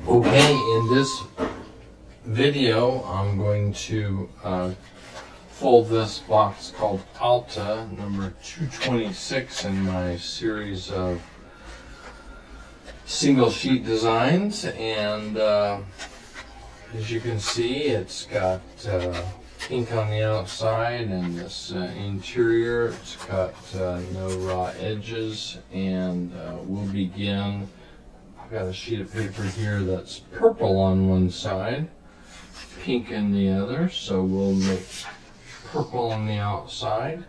Okay, in this video I'm going to fold this box called Alta, number 226 in my series of single sheet designs. And as you can see, it's got pink on the outside, and this interior, it's got no raw edges. And we'll begin. I've got a sheet of paper here that's purple on one side, pink in the other, so we'll make purple on the outside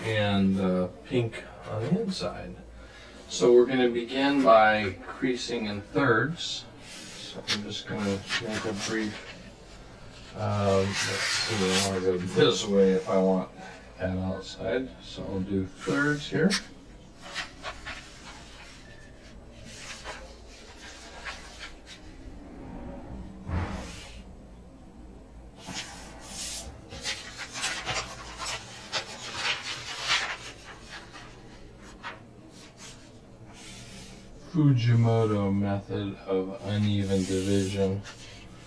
and pink on the inside. So we're going to begin by creasing in thirds. So I'm just going to make a brief, let's see, I want to go this way if I want that outside. So I'll do thirds here. Fujimoto method of uneven division.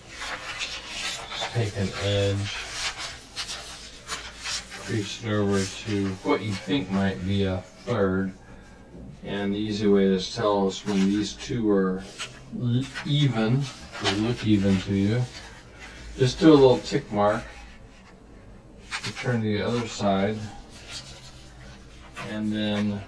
Just take an edge, crease it over to what you think might be a third, and the easy way to tell is when these two are even, they look even to you, just do a little tick mark, turn to the other side, and then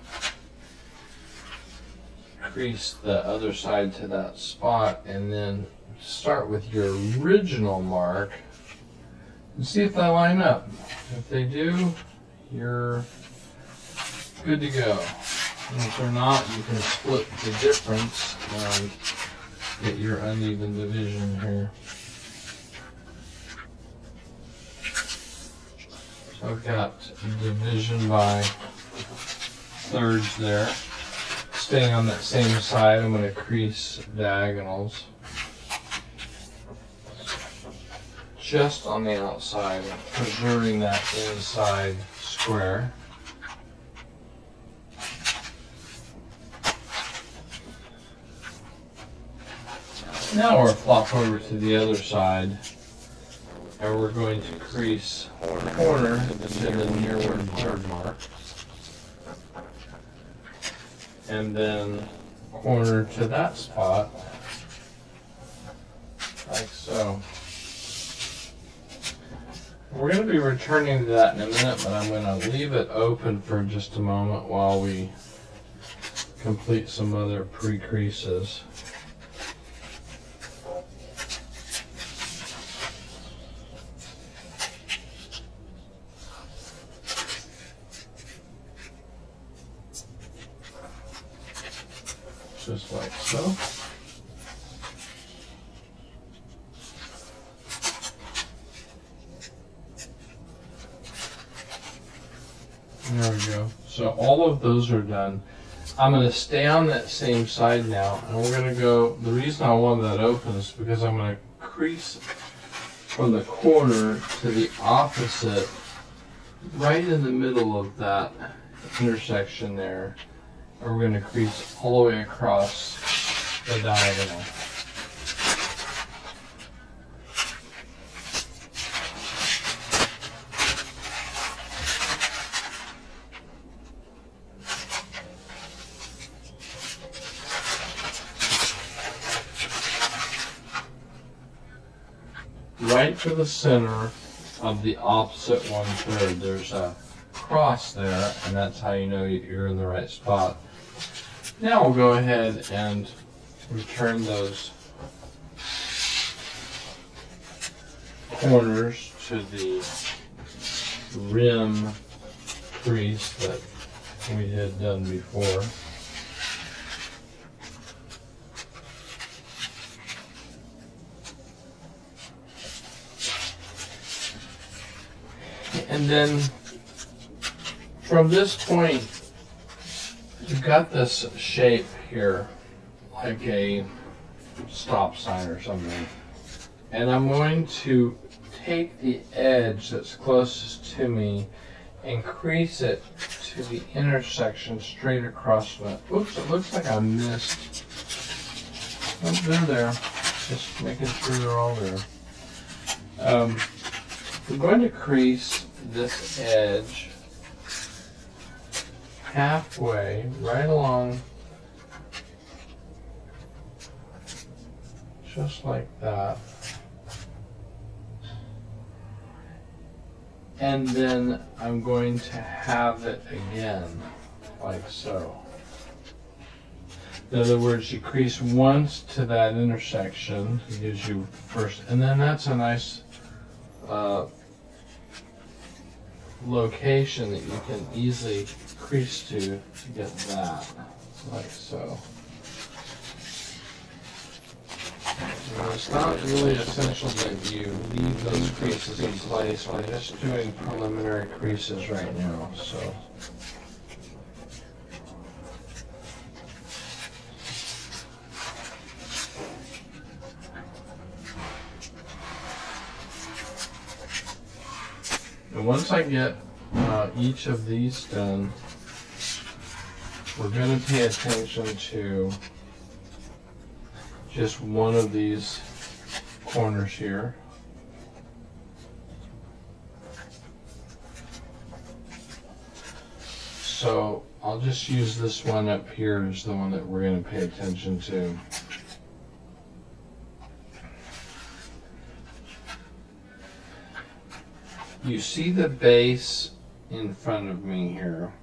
crease the other side to that spot, and then start with your original mark and see if they line up. If they do, you're good to go. And if they're not, you can split the difference and get your uneven division here. So I've got division by thirds there. Staying on that same side, I'm going to crease diagonals just on the outside, preserving that inside square. Now we'll flop over to the other side, and we're going to crease the corner to the nearward third mark, and then corner to that spot, like so. We're going to be returning to that in a minute, but I'm going to leave it open for just a moment while we complete some other pre-creases. Just like so. There we go. So all of those are done. I'm going to stay on that same side now, and we're going to go, the reason I want that open is because I'm going to crease from the corner to the opposite, right in the middle of that intersection there. And we're going to crease all the way across the diagonal. Right to the center of the opposite 1/3, there's a cross there, and that's how you know you're in the right spot. Now we'll go ahead and return those corners to the rim crease that we had done before. And then from this point, you've got this shape here, like a stop sign or something. And I'm going to take the edge that's closest to me and crease it to the intersection straight across from it. Oops, it looks like I missed Oh, they're there. Just making sure they're all there. We're going to crease this edge halfway, right along, just like that. And then I'm going to have it again, like so. In other words, you crease once to that intersection, it gives you first, and then that's a nice location that you can easily crease to get that, like so. And it's not really essential that you leave those creases in place. We're just doing preliminary creases right now, so. And once I get each of these done, we're going to pay attention to just one of these corners here. So I'll just use this one up here as the one that we're going to pay attention to. You see the base in front of me here,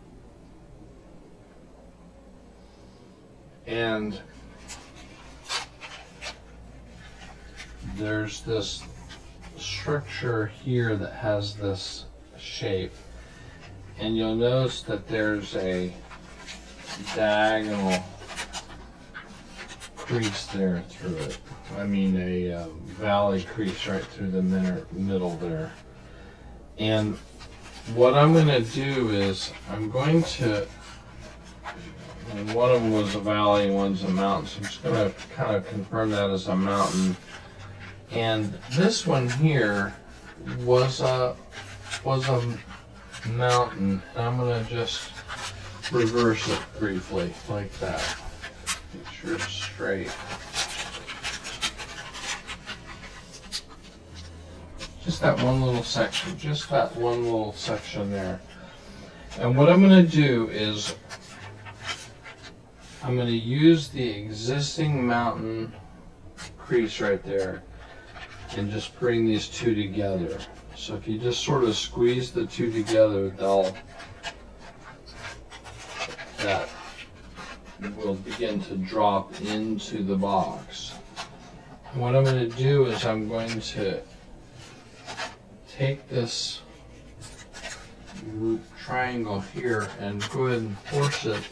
and there's this structure here that has this shape, and you'll notice that there's a diagonal crease there through it. I mean a valley crease right through the middle there. And what I'm going to do is I'm going to, and one of them was a valley and one's a mountain, so I'm just going to kind of confirm that as a mountain. And this one here was a mountain, and I'm going to just reverse it briefly like that. Make sure it's straight. Just that one little section, just that one little section there. And what I'm going to do is I'm going to use the existing mountain crease right there and just bring these two together. So if you just sort of squeeze the two together, that will begin to drop into the box. And what I'm going to do is I'm going to take this triangle here and go ahead and force it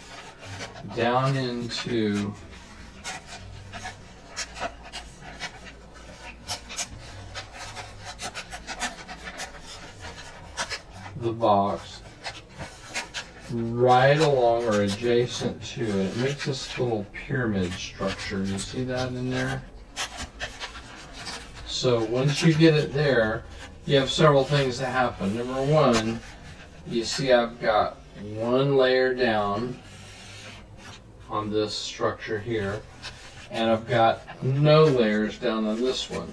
down into the box, right along or adjacent to it. It makes this little pyramid structure. You see that in there? So once you get it there, you have several things that happen. Number one, you see I've got one layer down on this structure here, and I've got no layers down on this one.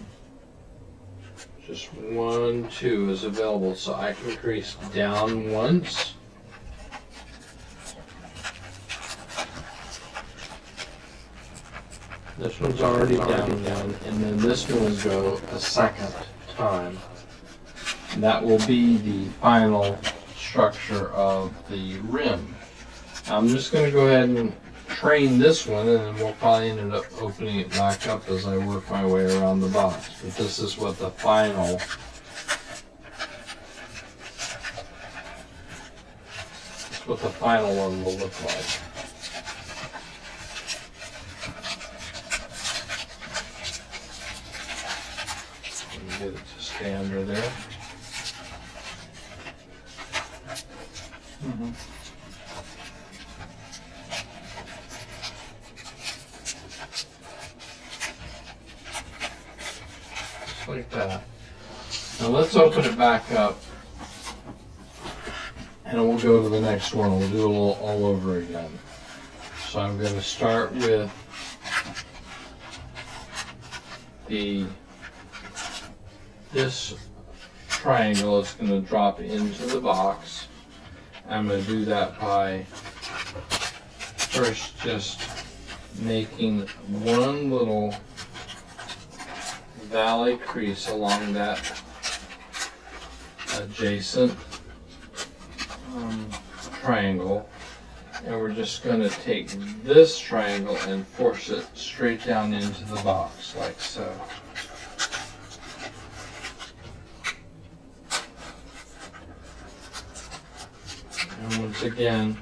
Just 1, 2 is available, so I can crease down once. This one's already down, and then this one will go a second time. And that will be the final structure of the rim. I'm just going to go ahead and train this one, and then we'll probably end up opening it back up as I work my way around the box. But this is what the final one will look like. Get it to stay under there. Just like that. Now let's open it back up, and we'll go to the next one. We'll do it all over again. So I'm going to start with this triangle is going to drop into the box. I'm going to do that by first just making one little valley crease along that adjacent triangle, and we're just going to take this triangle and force it straight down into the box like so. And once again,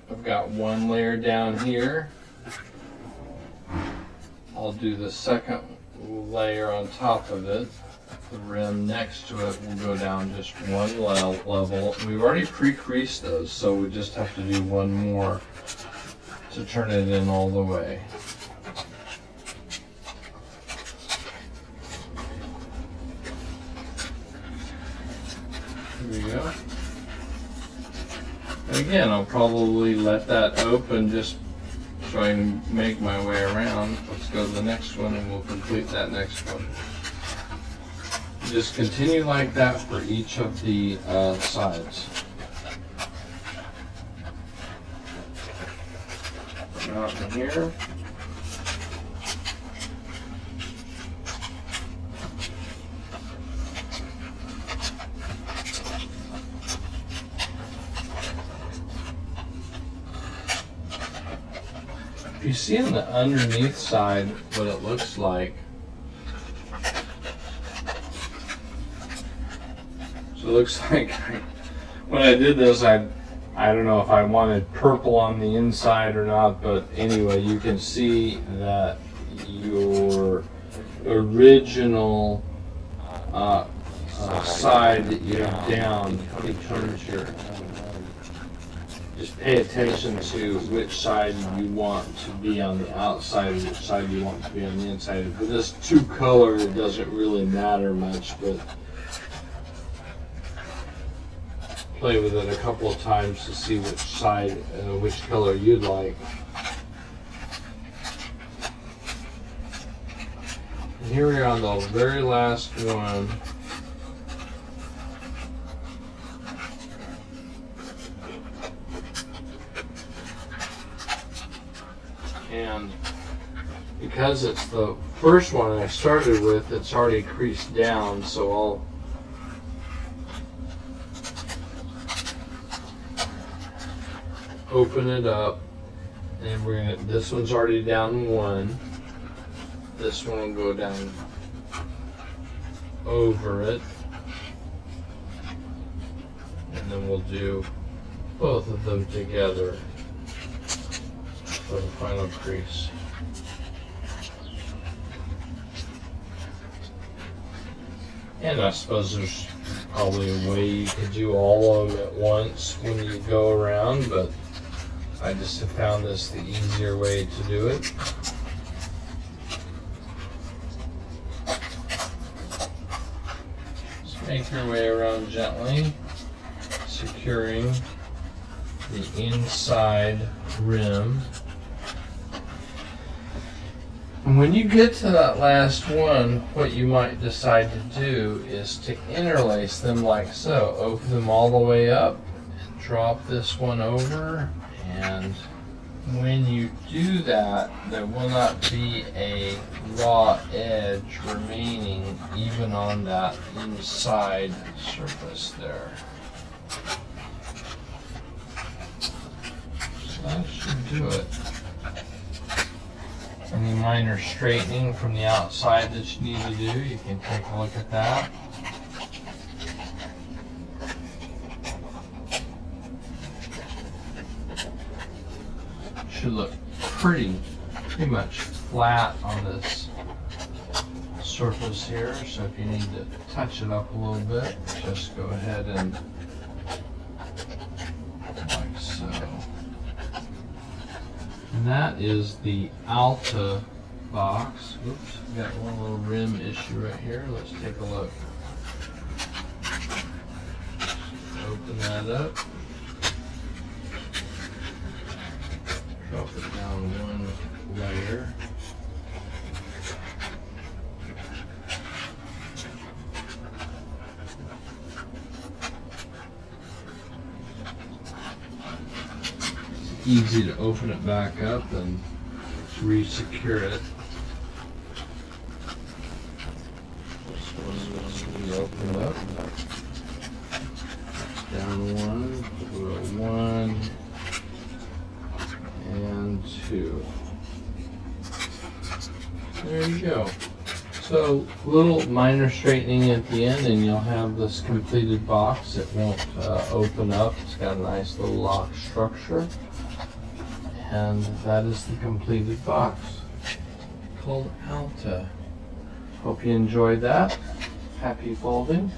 I've got one layer down here. I'll do the second layer on top of it. The rim next to it will go down just one level. We've already pre-creased those, so we just have to do one more to turn it in all the way. Here we go. And again, I'll probably let that open just so I can make my way around. Let's go to the next one and we'll complete that next one. Just continue like that for each of the sides. Out in here. If you see on the underneath side what it looks like, so it looks like when I did this, I don't know if I wanted purple on the inside or not, but anyway, you can see that your original side that you have down becomes your. Just pay attention to which side you want to be on the outside and which side you want to be on the inside. For this two color, it doesn't really matter much, but play with it a couple of times to see which side, which color you'd like. And here we are on the very last one. And because it's the first one I started with, it's already creased down, so I'll open it up, and we're gonna. This one's already down one. This one will go down over it, and then we'll do both of them together for the final crease. And I suppose there's probably a way you could do all of them at once when you go around, but I just have found this the easier way to do it. Just make your way around gently, securing the inside rim. And when you get to that last one, what you might decide to do is to interlace them like so. Open them all the way up, and drop this one over, and when you do that, there will not be a raw edge remaining even on that inside surface there. So that should do it. Any minor straightening from the outside that you need to do, you can take a look at that. Should look pretty much flat on this surface here, so if you need to touch it up a little bit, just go ahead and like so. And that is the Alta box. Oops, we got one little rim issue right here. Let's take a look. Open that up. Drop it down one layer. easy to open it back up and re-secure it. We open it up. Down one, put a 1 and 2. There you go. So, little minor straightening at the end and you'll have this completed box. It won't open up. It's got a nice little lock structure. And that is the completed box called Alta. Hope you enjoyed that. Happy folding.